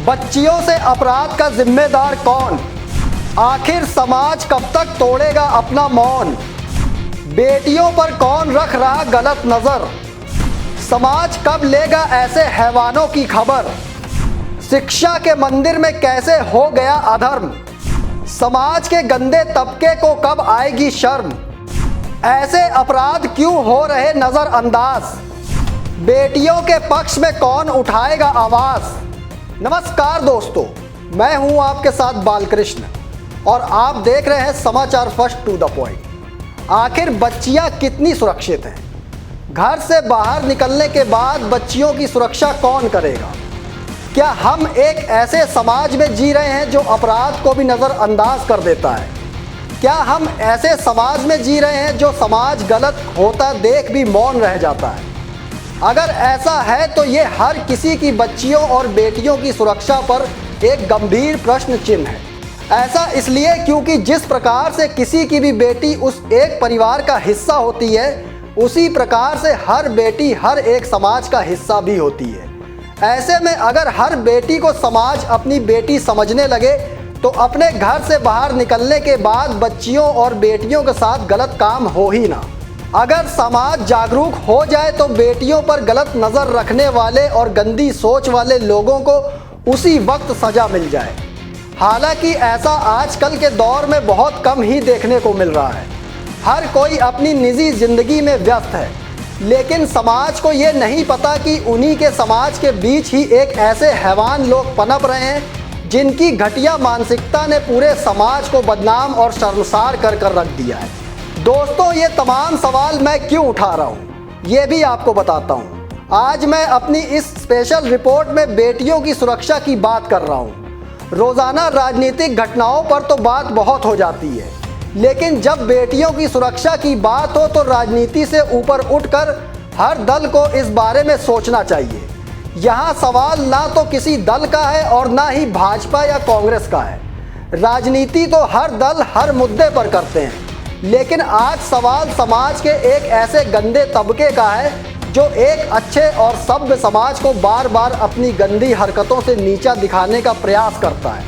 बच्चियों से अपराध का जिम्मेदार कौन? आखिर समाज कब तक तोड़ेगा अपना मौन? बेटियों पर कौन रख रहा गलत नजर? समाज कब लेगा ऐसे हैवानों की खबर? शिक्षा के मंदिर में कैसे हो गया अधर्म? समाज के गंदे तबके को कब आएगी शर्म? ऐसे अपराध क्यों हो रहे नजरअंदाज? बेटियों के पक्ष में कौन उठाएगा आवाज? नमस्कार दोस्तों, मैं हूं आपके साथ बालकृष्ण और आप देख रहे हैं समाचार फर्स्ट टू द पॉइंट। आखिर बच्चियां कितनी सुरक्षित हैं? घर से बाहर निकलने के बाद बच्चियों की सुरक्षा कौन करेगा? क्या हम एक ऐसे समाज में जी रहे हैं जो अपराध को भी नज़रअंदाज कर देता है? क्या हम ऐसे समाज में जी रहे हैं जो समाज गलत होता देख भी मौन रह जाता है? अगर ऐसा है तो ये हर किसी की बच्चियों और बेटियों की सुरक्षा पर एक गंभीर प्रश्न चिन्ह है। ऐसा इसलिए क्योंकि जिस प्रकार से किसी की भी बेटी उस एक परिवार का हिस्सा होती है, उसी प्रकार से हर बेटी हर एक समाज का हिस्सा भी होती है। ऐसे में अगर हर बेटी को समाज अपनी बेटी समझने लगे तो अपने घर से बाहर निकलने के बाद बच्चियों और बेटियों के साथ गलत काम हो ही ना। अगर समाज जागरूक हो जाए तो बेटियों पर गलत नज़र रखने वाले और गंदी सोच वाले लोगों को उसी वक्त सज़ा मिल जाए। हालांकि ऐसा आजकल के दौर में बहुत कम ही देखने को मिल रहा है। हर कोई अपनी निजी ज़िंदगी में व्यस्त है, लेकिन समाज को ये नहीं पता कि उन्हीं के समाज के बीच ही एक ऐसे हैवान लोग पनप रहे हैं जिनकी घटिया मानसिकता ने पूरे समाज को बदनाम और शर्मसार कर रख दिया है। दोस्तों, ये तमाम सवाल मैं क्यों उठा रहा हूँ ये भी आपको बताता हूँ। आज मैं अपनी इस स्पेशल रिपोर्ट में बेटियों की सुरक्षा की बात कर रहा हूँ। रोज़ाना राजनीतिक घटनाओं पर तो बात बहुत हो जाती है, लेकिन जब बेटियों की सुरक्षा की बात हो तो राजनीति से ऊपर उठकर हर दल को इस बारे में सोचना चाहिए। यहाँ सवाल ना तो किसी दल का है और ना ही भाजपा या कांग्रेस का है। राजनीति तो हर दल हर मुद्दे पर करते हैं, लेकिन आज सवाल समाज के एक ऐसे गंदे तबके का है जो एक अच्छे और सभ्य समाज को बार बार अपनी गंदी हरकतों से नीचा दिखाने का प्रयास करता है।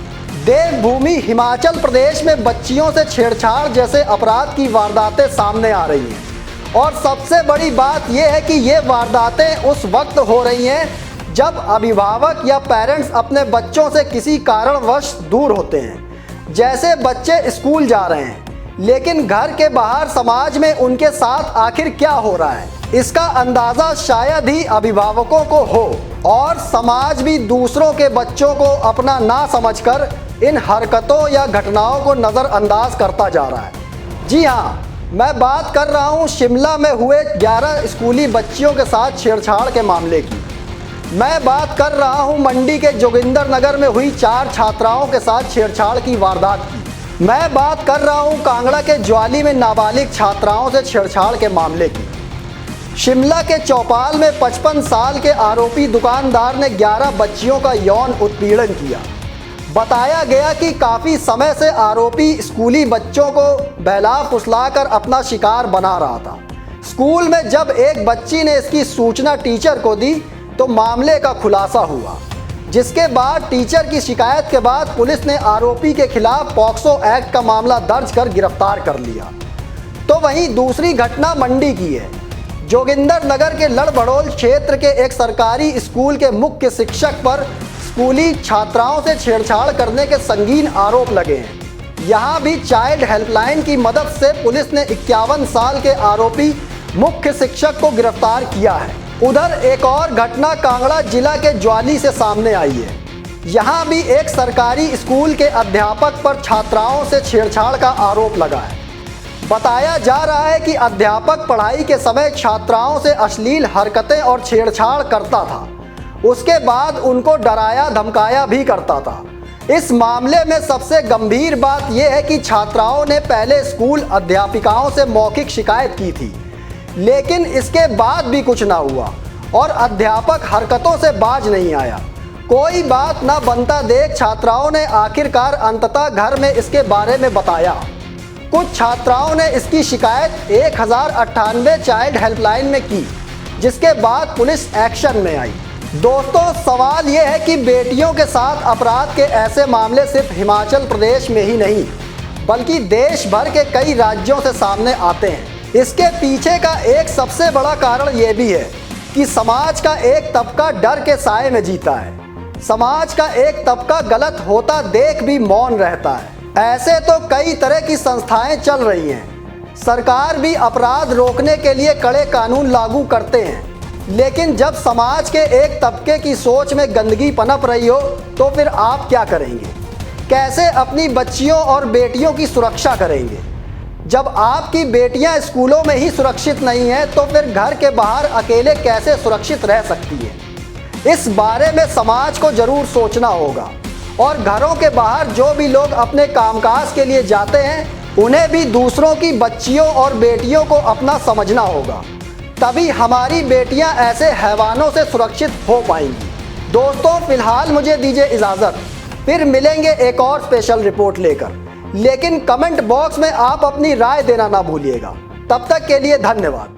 देवभूमि हिमाचल प्रदेश में बच्चियों से छेड़छाड़ जैसे अपराध की वारदातें सामने आ रही हैं, और सबसे बड़ी बात यह है कि ये वारदातें उस वक्त हो रही हैं जब अभिभावक या पेरेंट्स अपने बच्चों से किसी कारणवश दूर होते हैं। जैसे बच्चे स्कूल जा रहे हैं, लेकिन घर के बाहर समाज में उनके साथ आखिर क्या हो रहा है, इसका अंदाज़ा शायद ही अभिभावकों को हो, और समाज भी दूसरों के बच्चों को अपना ना समझकर इन हरकतों या घटनाओं को नज़रअंदाज करता जा रहा है। जी हाँ, मैं बात कर रहा हूँ शिमला में हुए 11 स्कूली बच्चियों के साथ छेड़छाड़ के मामले की। मैं बात कर रहा हूँ मंडी के जोगिंदरनगर में हुई 4 छात्राओं के साथ छेड़छाड़ की वारदात की। मैं बात कर रहा हूँ कांगड़ा के ज्वाली में नाबालिग छात्राओं से छेड़छाड़ के मामले की। शिमला के चौपाल में 55 साल के आरोपी दुकानदार ने 11 बच्चियों का यौन उत्पीड़न किया। बताया गया कि काफ़ी समय से आरोपी स्कूली बच्चों को बहला फुसलाकर अपना शिकार बना रहा था। स्कूल में जब एक बच्ची ने इसकी सूचना टीचर को दी तो मामले का खुलासा हुआ, जिसके बाद टीचर की शिकायत के बाद पुलिस ने आरोपी के खिलाफ पॉक्सो एक्ट का मामला दर्ज कर गिरफ्तार कर लिया। तो वहीं दूसरी घटना मंडी की है। जोगिंदरनगर के लड़भड़ोल क्षेत्र के एक सरकारी स्कूल के मुख्य शिक्षक पर स्कूली छात्राओं से छेड़छाड़ करने के संगीन आरोप लगे हैं। यहाँ भी चाइल्ड हेल्पलाइन की मदद से पुलिस ने 51 साल के आरोपी मुख्य शिक्षक को गिरफ्तार किया है। उधर एक और घटना कांगड़ा जिला के ज्वाली से सामने आई है। यहाँ भी एक सरकारी स्कूल के अध्यापक पर छात्राओं से छेड़छाड़ का आरोप लगा है। बताया जा रहा है कि अध्यापक पढ़ाई के समय छात्राओं से अश्लील हरकतें और छेड़छाड़ करता था, उसके बाद उनको डराया धमकाया भी करता था। इस मामले में सबसे गंभीर बात यह है कि छात्राओं ने पहले स्कूल अध्यापिकाओं से मौखिक शिकायत की थी, लेकिन इसके बाद भी कुछ ना हुआ और अध्यापक हरकतों से बाज नहीं आया। कोई बात ना बनता देख छात्राओं ने आखिरकार अंततः घर में इसके बारे में बताया। कुछ छात्राओं ने इसकी शिकायत 1098 चाइल्ड हेल्पलाइन में की, जिसके बाद पुलिस एक्शन में आई। दोस्तों, सवाल ये है कि बेटियों के साथ अपराध के ऐसे मामले सिर्फ हिमाचल प्रदेश में ही नहीं बल्कि देश भर के कई राज्यों से सामने आते हैं। इसके पीछे का एक सबसे बड़ा कारण ये भी है कि समाज का एक तबका डर के साए में जीता है। समाज का एक तबका गलत होता देख भी मौन रहता है। ऐसे तो कई तरह की संस्थाएं चल रही हैं। सरकार भी अपराध रोकने के लिए कड़े कानून लागू करते हैं, लेकिन जब समाज के एक तबके की सोच में गंदगी पनप रही हो तो फिर आप क्या करेंगे? कैसे अपनी बच्चियों और बेटियों की सुरक्षा करेंगे? जब आपकी बेटियां स्कूलों में ही सुरक्षित नहीं हैं तो फिर घर के बाहर अकेले कैसे सुरक्षित रह सकती है? इस बारे में समाज को जरूर सोचना होगा और घरों के बाहर जो भी लोग अपने कामकाज के लिए जाते हैं उन्हें भी दूसरों की बच्चियों और बेटियों को अपना समझना होगा। तभी हमारी बेटियां ऐसे हैवानों से सुरक्षित हो पाएंगी। दोस्तों, फिलहाल मुझे दीजिए इजाज़त, फिर मिलेंगे एक और स्पेशल रिपोर्ट लेकर। लेकिन कमेंट बॉक्स में आप अपनी राय देना ना भूलिएगा। तब तक के लिए धन्यवाद।